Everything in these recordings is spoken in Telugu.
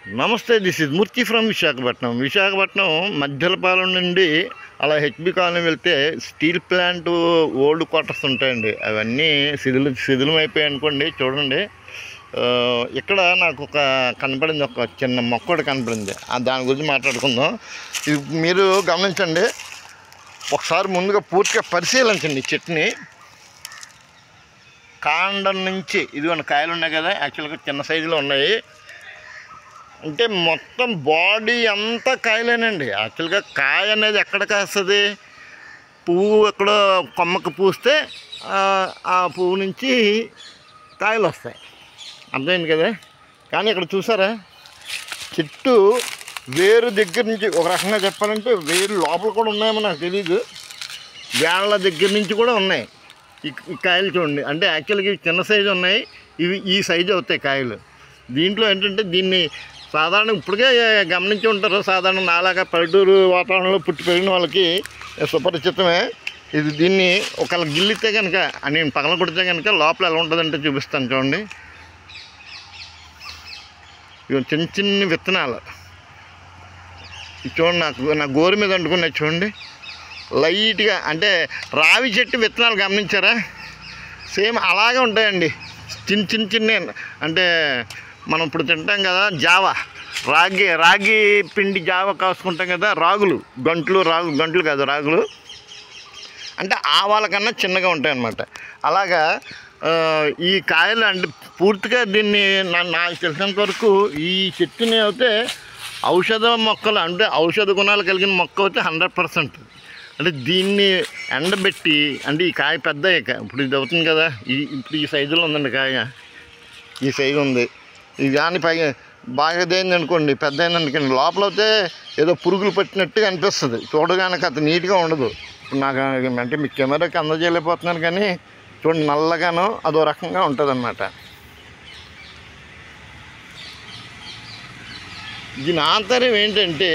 నమస్తే, this is Murthy from Visakhapatnam Maddilapalem నుండి అలా హెచ్బి కాలనీ వెళ్తే స్టీల్ ప్లాంట్ ఓల్డ్ క్వార్టర్స్ ఉంటాయండి. అవన్నీ శిథిలం అయిపోయాయి అనుకోండి. చూడండి, ఇక్కడ నాకు కనపడింది, ఒక చిన్న మొక్క కూడా కనపడింది. దాని గురించి మాట్లాడుకుందాం. ఇది మీరు గమనించండి, ఒకసారి ముందుగా పూర్తిగా పరిశీలించండి. చెట్టుని కాండం నుంచి ఇదిగోండి కాయలు ఉన్నాయి కదా, యాక్చువల్గా చిన్న సైజులో ఉన్నాయి. అంటే మొత్తం బాడీ అంతా కాయలేనండి. యాక్చువల్గా కాయ అనేది ఎక్కడ కాస్తుంది? పువ్వు ఎక్కడో కొమ్మకు పూస్తే ఆ పువ్వు నుంచి కాయలు వస్తాయి, అర్థమైంది కదా. కానీ ఇక్కడ చూసారా, చెట్టు వేరు దగ్గర నుంచి, ఒక రకంగా చెప్పాలంటే వేరు లోపల కూడా ఉన్నాయేమో నాకు తెలీదు, వేళ్ళ దగ్గర నుంచి కూడా ఉన్నాయి ఈ కాయలు. చూడండి, అంటే యాక్చువల్గా ఇవి చిన్న సైజు ఉన్నాయి, ఇవి ఈ సైజు అవుతాయి కాయలు. దీంట్లో ఏంటంటే దీన్ని సాధారణ ఇప్పటికే గమనించి ఉంటారు, సాధారణ నాలాగా పల్లెటూరు వాతావరణంలో పుట్టి పెరిగిన వాళ్ళకి సుపరిచితమే ఇది. దీన్ని ఒకవేళ గిల్లితే కనుక, నేను పగల కొడితే కనుక లోపల ఎలా ఉంటుందంటే చూపిస్తాను. చూడండి, ఇవి చిన్న చిన్న విత్తనాలు. చూడండి, నా గోరు మీద అంటుకున్నాయి చూడండి, లైట్గా. అంటే రావి చెట్టు విత్తనాలు గమనించారా? సేమ్ అలాగే ఉంటాయండి, చిన్న. అంటే మనం ఇప్పుడు తింటాం కదా జావా, రాగి పిండి జావా కాసుకుంటాం కదా, గంట్లు కాదు రాగులు, అంటే ఆవాల కన్నా చిన్నగా ఉంటాయి అన్నమాట. అలాగా ఈ కాయలు అంటే పూర్తిగా దీన్ని నాకు తెలిసినంత వరకు ఈ చెట్టుని అయితే ఔషధ మొక్కలు, అంటే ఔషధ గుణాలు కలిగిన మొక్క అయితే 100%. అంటే దీన్ని ఎండబెట్టి, అంటే ఈ కాయ పెద్ద ఇప్పుడు ఇది అవుతుంది కదా, ఇప్పుడు ఈ సైజులో ఉందండి కాయ, ఈ సైజు ఉంది. ఇది కానీ పైగా బాగా దేంది అనుకోండి, పెద్ద అయిందనుకోండి, లోపల అయితే ఏదో పురుగులు పట్టినట్టుగా అనిపిస్తుంది చూడగానే. అంత నీట్గా ఉండదు. నాకు అంటే మీ కెమెరాకి అందజేయలేకపోతున్నాను కానీ చూడండి, నల్లగాను అదో రకంగా ఉంటుంది అన్నమాట. దీని ఆంతర్యం ఏంటంటే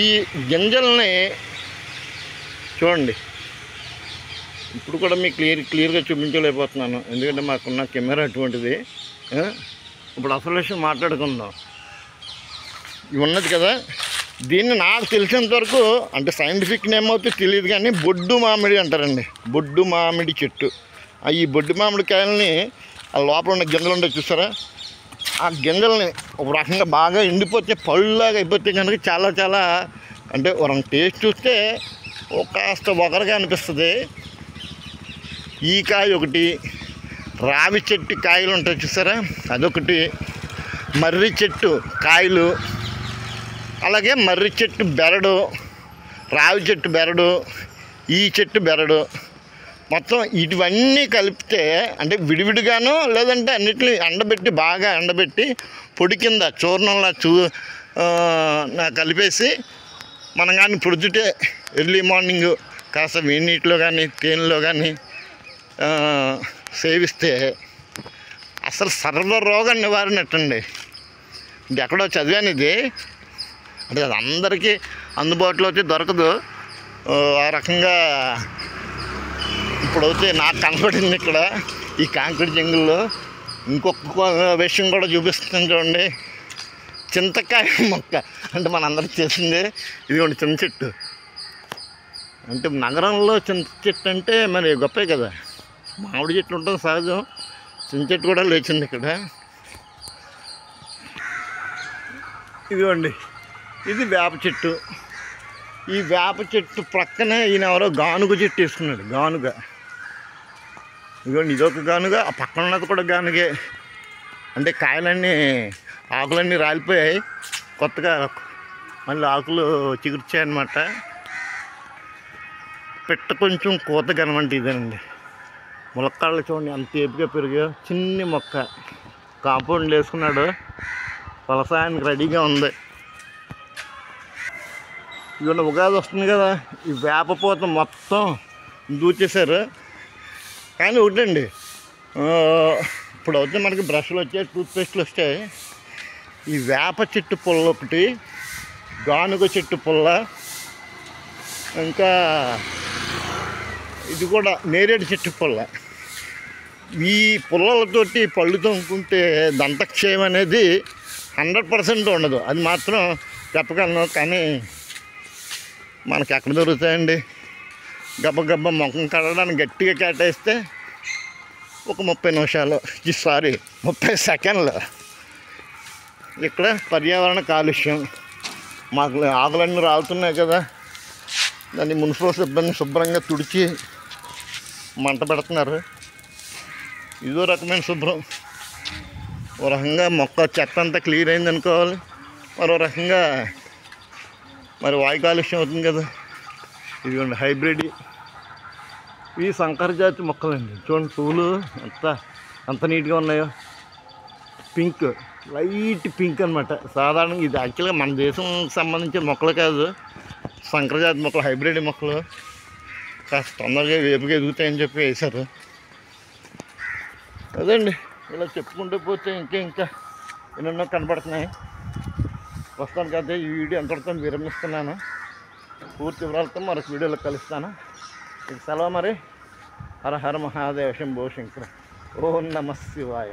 ఈ గింజల్ని చూడండి, ఇప్పుడు కూడా మీకు క్లియర్గా చూపించలేకపోతున్నాను, ఎందుకంటే మాకున్న కెమెరా అటువంటిది. ఇప్పుడు అసలు విషయం మాట్లాడుకుందాం. ఇవి ఉన్నది కదా, దీన్ని నాకు తెలిసినంత వరకు, అంటే సైంటిఫిక్ నేమ్ అయితే తెలియదు కానీ బొడ్డు మామిడి అంటారండి. బొడ్డు మామిడి చెట్టు. ఈ బొడ్డు మామిడి కాయలని ఆ లోపల ఉన్న గింజలు ఉంటాయి చూసారా, ఆ గింజల్ని ఒక రకంగా బాగా ఎండిపోతే పళ్ళులాగా అయిపోతే కనుక చాలా అంటే ఒక టేస్ట్ చూస్తే కాస్త ఒకరిగా అనిపిస్తుంది. ఈ కాయ ఒకటి, రావి చెట్టు కాయలు ఉంటాయి చూసారా, అదొకటి, మర్రి చెట్టు కాయలు, అలాగే మర్రి చెట్టు బెరడు, రావి చెట్టు బెరడు, ఈ చెట్టు బెరడు, మొత్తం ఇవన్నీ కలిపితే, అంటే విడివిడిగాను లేదంటే అన్నిటిని బాగా ఎండబెట్టి పొడి కింద చూర్ణంలా కలిపేసి మనం కానీ పొద్దుటే ఎర్లీ మార్నింగ్ కాస్త వేడి నీటిలో కానీ తేనెలో కానీ సేవిస్తే అసలు సర్వరోగ నివారణటండి. ఇది ఎక్కడో చదివాను ఇది, అంటే అది అందరికీ అందుబాటులో అయితే దొరకదు. ఆ రకంగా ఇప్పుడైతే నాకు కనపడింది ఇక్కడ ఈ కాంక్రీట్ జంగుల్లో. ఇంకొక విషయం కూడా చూపిస్తాను చూడండి, చింతకాయ మొక్క. అంటే మనందరికి తెలిసిందే, ఇదిగోండి చింత చెట్టు. అంటే నగరంలో చింత చెట్టు అంటే మరి గొప్పే కదా, మామిడి చెట్లు ఉంటుంది సహజం, చింత చెట్టు కూడా లేచింది ఇక్కడ. ఇదిగోండి, ఇది వేప చెట్టు. ఈ వేప చెట్టు ప్రక్కనే ఈయన ఎవరో గానుగ చెట్టు వేసుకున్నాడు, గానుగ. ఇదిగోండి, ఇదొక గానుగ, ఆ పక్కన ఉన్నది కూడా గానుగే. అంటే కాయలన్నీ, ఆకులన్నీ రాలిపోయాయి, కొత్తగా మళ్ళీ ఆకులు చిగుర్చాయన్నమాట. పెట్ట కొంచెం కోత కనవంటి ఇదేనండి. ములక్కాళ్ళు చూడండి అంత ఏపుగా పెరిగా, చిన్ని మొక్క. కాంపౌండ్ వేసుకున్నాడు, వ్యవసాయానికి రెడీగా ఉంది. ఇవాళ ఉగాది వస్తుంది కదా, ఈ వేపపోత మొత్తం దూచేశారు. కానీ ఒకటండి, ఇప్పుడు అయితే మనకి బ్రష్లు వచ్చాయి, టూత్పేస్ట్లు వచ్చాయి. ఈ వేప చెట్టు పుల్ల ఒకటి, గానుగ చెట్టు పుల్ల, ఇంకా ఇది కూడా నేరేడు చెట్టు పుల్ల. ఈ పుల్లలతోటి పళ్ళు తోముకుంటే దంతక్షయం అనేది 100% ఉండదు, అది మాత్రం చెప్పగలను. కానీ మనకి ఎక్కడ దొరుకుతాయండి? గబ్బ ముఖం కడగడానికి గట్టిగా కేటాయిస్తే ఒక 30 నిమిషాలు, సారీ 30 సెకండ్లు. ఇక్కడ పర్యావరణ కాలుష్యం, మాకు ఆకులన్నీ రాలుతున్నాయి కదా, దాన్ని మున్సిపల్ సిబ్బంది శుభ్రంగా తుడిచి మంట పెడుతున్నారు. ఇదో రకమైన శుభ్రం. ఓ రకంగా మొక్క చెత్త అంతా క్లియర్ అయింది అనుకోవాలి, మరో రకంగా మరి వాయు కాలుష్యం అవుతుంది కదా. ఇదిగోండి హైబ్రిడ్, ఇవి సంకర జాతి మొక్కలండి. చూడండి పువ్వులు ఎంత నీట్గా ఉన్నాయో. పింక్, లైట్ పింక్ అనమాట. సాధారణంగా ఇది యాక్చువల్గా మన దేశం సంబంధించిన మొక్కలు కాదు, సంకర జాతి మొక్కలు, హైబ్రిడ్ మొక్కలు. కాస్త తొందరగా వేపుగా ఎదుగుతాయని చెప్పి వేశారు. అదండి, ఇలా చెప్పుకుంటూ పోతే ఇంకా ఎన్నెన్నో కనపడుతున్నాయి. ప్రస్తుతానికి అయితే ఈ వీడియో ఎంతటితో విరమిస్తున్నాను. పూర్తి వివరాలతో మరొక వీడియోలో కలుస్తాను. ఇక సెలవు మరి. హర హర మహాదేవ శంభో శంకర. ఓం నమః శివాయ.